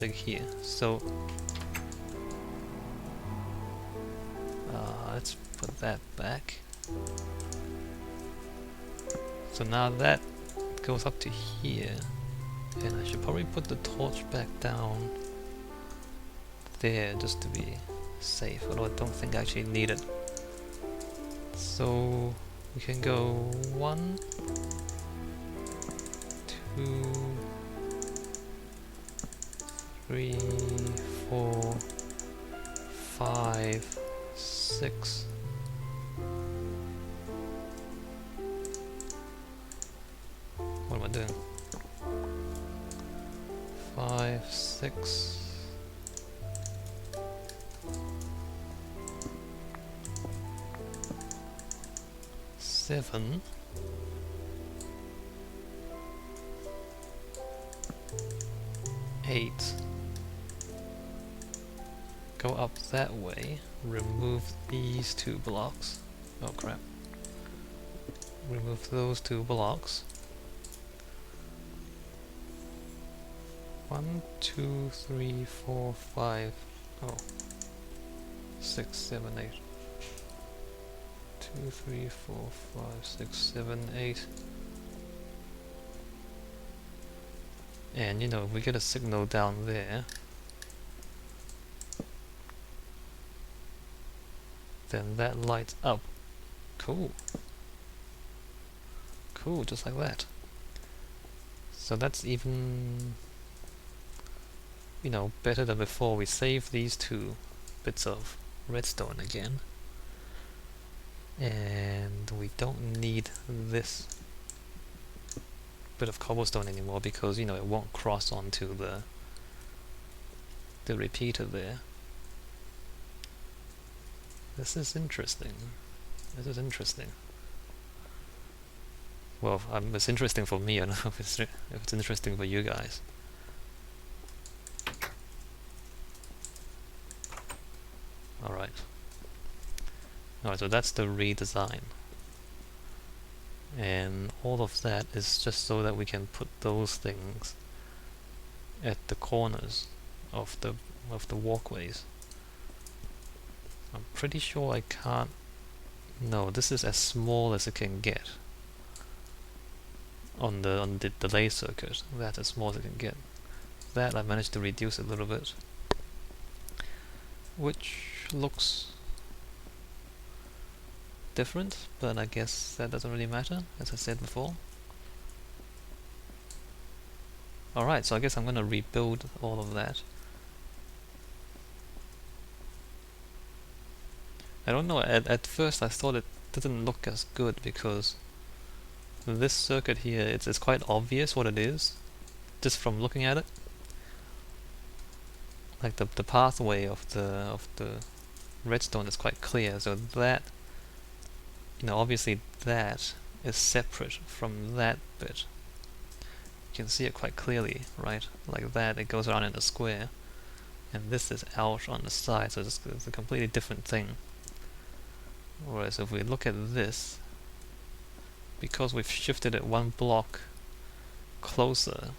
like here. So let's put that back. So now that goes up to here, and I should probably put the torch back down there just to be safe, although I don't think I actually need it. So we can go 1, 2, 3, 4, 5, 6. What am I doing? 5, 6. 7. 8. Go up that way, remove these 2 blocks. Oh crap. Remove those 2 blocks. 1, 2, 3, 4, 5. Oh. 6, 7, 8. 2, 3, 4, 5, 6, 7, 8. And you know, we get a signal down there, then that lights up. Cool. Cool, just like that. So that's even, you know, better than before. We save these 2 bits of redstone again. And we don't need this bit of cobblestone anymore because, you know, it won't cross onto the repeater there. This is interesting. This is interesting. Well, it's interesting for me. I don't know if it's interesting for you guys. Alright. Alright, so that's the redesign. And all of that is just so that we can put those things at the corners of the walkways. I'm pretty sure I can't... No, this is as small as it can get on the delay circuit. That's as small as it can get. That I managed to reduce a little bit, which looks different, but I guess that doesn't really matter, as I said before. Alright, so I guess I'm gonna rebuild all of that. I don't know, at first I thought it didn't look as good because this circuit here, it's quite obvious what it is, just from looking at it. Like the pathway of the redstone is quite clear, so that, you know, obviously that is separate from that bit. You can see it quite clearly, right? Like that, it goes around in a square, and this is out on the side, so it's a completely different thing. Whereas if we look at this, because we've shifted it 1 block closer,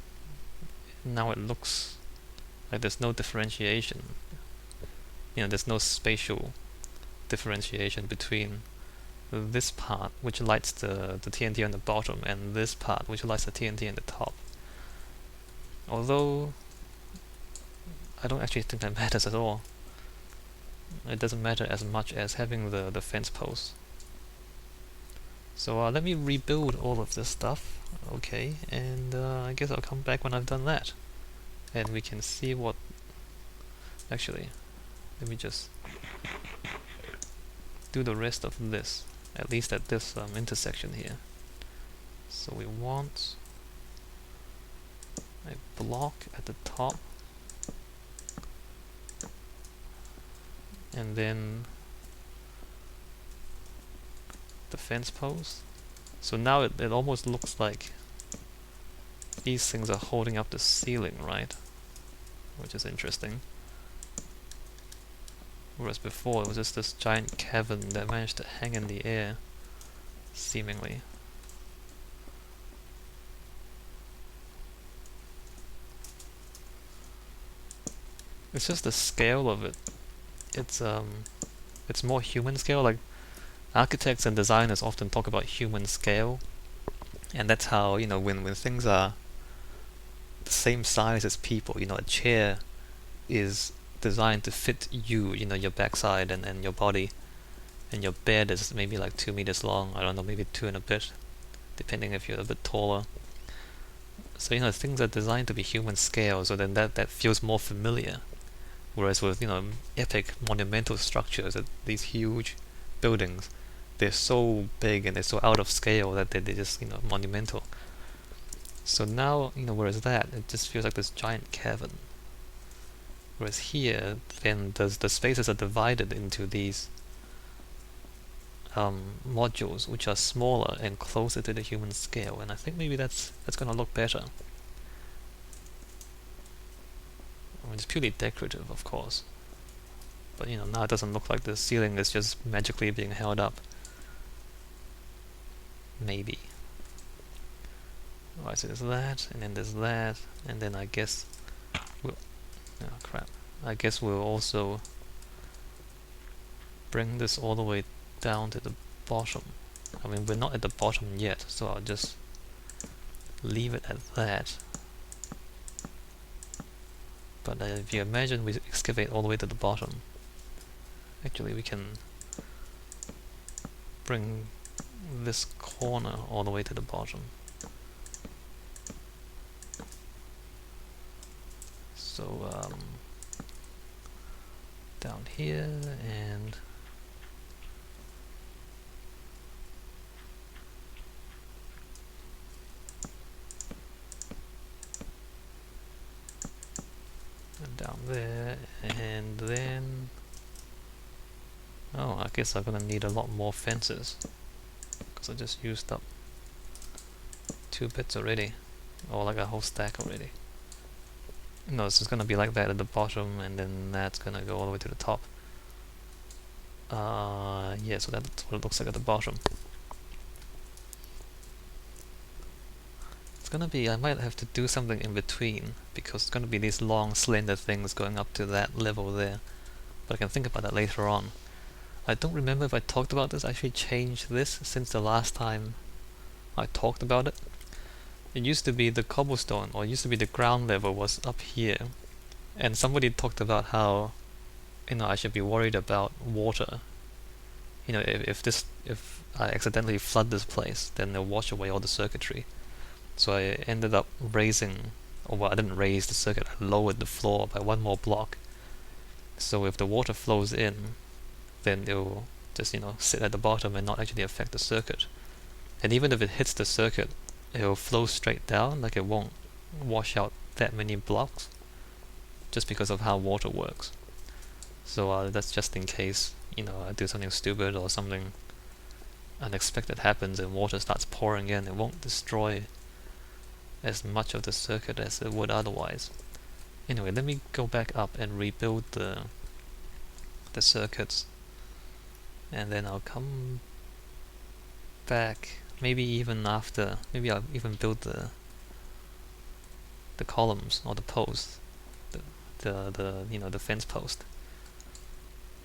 now it looks like there's no differentiation. You know, there's no spatial differentiation between this part, which lights the TNT on the bottom, and this part, which lights the TNT on the top. Although, I don't actually think that matters at all. It doesn't matter as much as having the fence posts. So let me rebuild all of this stuff, okay, and I guess I'll come back when I've done that. And we can see what... Actually, let me just do the rest of this, at least at this intersection here. So we want a block at the top, and then the fence post. So now it almost looks like these things are holding up the ceiling, right? Which is interesting. Whereas before it was just this giant cavern that managed to hang in the air, seemingly. It's just the scale of it. It's more human scale. Like architects and designers often talk about human scale, and that's how, you know, when things are the same size as people, you know, a chair is designed to fit you, you know, your backside and your body, and your bed is maybe like 2 meters long. I don't know, maybe two and a bit, depending if you're a bit taller. So, you know, things are designed to be human scale, so then that feels more familiar. Whereas with, you know, epic monumental structures, these huge buildings, they're so big and they're so out of scale that they're just, you know, monumental. So now, you know, whereas that, it just feels like this giant cavern. Whereas here, then the spaces are divided into these modules which are smaller and closer to the human scale, and I think maybe that's gonna look better. I mean, it's purely decorative, of course, but you know, now it doesn't look like the ceiling is just magically being held up. Maybe. Alright, so there's that, and then there's that, and then I guess we'll... oh crap. I guess we'll also bring this all the way down to the bottom. I mean, we're not at the bottom yet, so I'll just leave it at that. But if you imagine we excavate all the way to the bottom, actually we can bring this corner all the way to the bottom. So down here and down there, and then I guess I'm gonna need a lot more fences because I just used up 2 bits already, or like a whole stack already. No, it's just gonna be like that at the bottom, and then that's gonna go all the way to the top. Yeah, so that's what it looks like at the bottom. It's gonna be, I might have to do something in between, because it's gonna be these long slender things going up to that level there. But I can think about that later on. I don't remember if I talked about this. I actually changed this since the last time I talked about it. It used to be the cobblestone, or it used to be the ground level was up here, and somebody talked about how, you know, I should be worried about water. You know, if I accidentally flood this place, then they'll wash away all the circuitry. So I ended up raising, or well, I didn't raise the circuit, I lowered the floor by 1 more block. So if the water flows in, then it'll just, you know, sit at the bottom and not actually affect the circuit. And even if it hits the circuit, it'll flow straight down, like it won't wash out that many blocks, just because of how water works. So that's just in case, you know, I do something stupid or something unexpected happens and water starts pouring in. It won't destroy as much of the circuit as it would otherwise. Anyway, let me go back up and rebuild the circuits, and then I'll come back. Maybe even after, maybe I'll even build the columns or the posts, the you know, the fence post,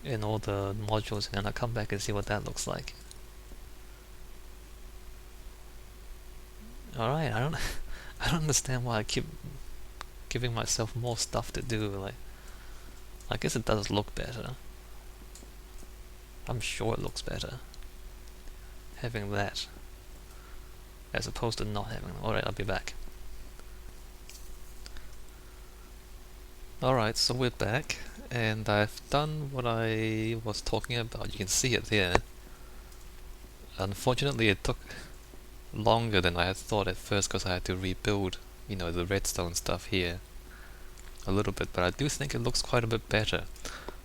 and all the modules, and then I'll come back and see what that looks like. Alright, I don't understand why I keep giving myself more stuff to do. Like, I guess it does look better. I'm sure it looks better having that as opposed to not having them. Alright, I'll be back. Alright, so we're back, and I've done what I was talking about. You can see it there. Unfortunately, it took longer than I had thought at first because I had to rebuild, you know, the redstone stuff here a little bit, but I do think it looks quite a bit better.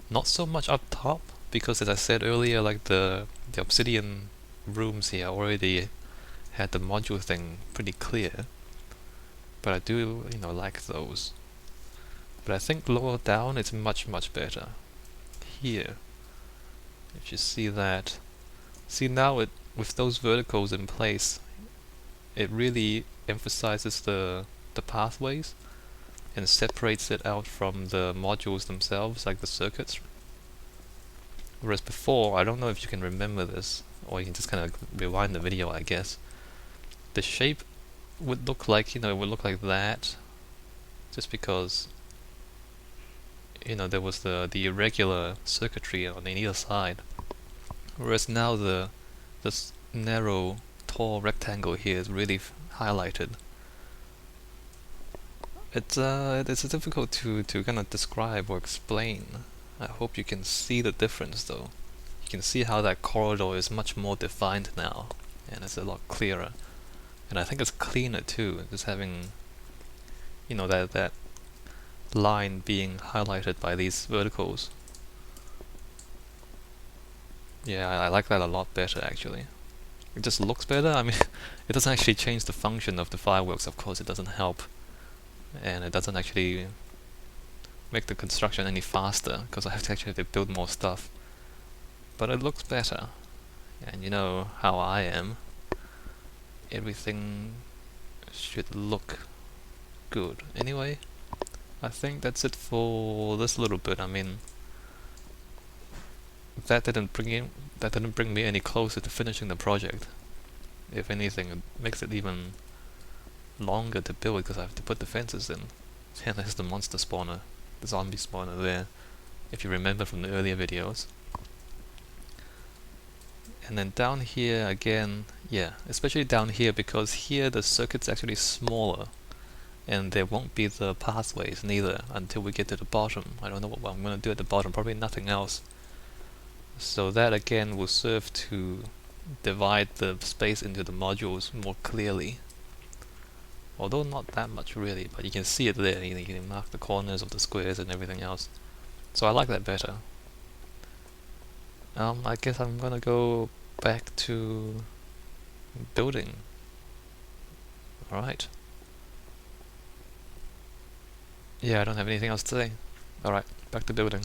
Not so much up top, because as I said earlier, like the obsidian rooms here already had the module thing pretty clear, but I do, you know, like those. But I think lower down it's much better. Here, if you see that, see now it, with those verticals in place, it really emphasizes the pathways. and separates it out from the modules themselves, like the circuits. Whereas before, I don't know if you can remember this, or you can just kind of rewind the video, I guess. The shape would look like, it would look like that, just because, there was the irregular circuitry on either side. Whereas now this narrow, tall rectangle here is really highlighted. It's difficult to kind of describe or explain. I hope you can see the difference though. You can see how that corridor is much more defined now, and it's a lot clearer. And I think it's cleaner too, just having, that line being highlighted by these verticals. Yeah, I like that a lot better actually. It just looks better. I mean, it doesn't actually change the function of the fireworks, of course, it doesn't help. And it doesn't actually make the construction any faster, because I have to actually build more stuff. But it looks better. And you know how I am. Everything should look good. Anyway, I think that's it for this little bit. I mean, that didn't bring me any closer to finishing the project. If anything, it makes it even longer to build because I have to put the fences in. And there's the monster spawner, the zombie spawner there, if you remember from the earlier videos. And then down here again, yeah, especially down here, because here the circuit's actually smaller and there won't be the pathways neither until we get to the bottom. I don't know what I'm going to do at the bottom, probably nothing else. So that again will serve to divide the space into the modules more clearly. Although not that much really, but you can see it there, you can mark the corners of the squares and everything else. So I like that better. I guess I'm gonna go back to building. Alright. Yeah, I don't have anything else to say. Alright, back to building.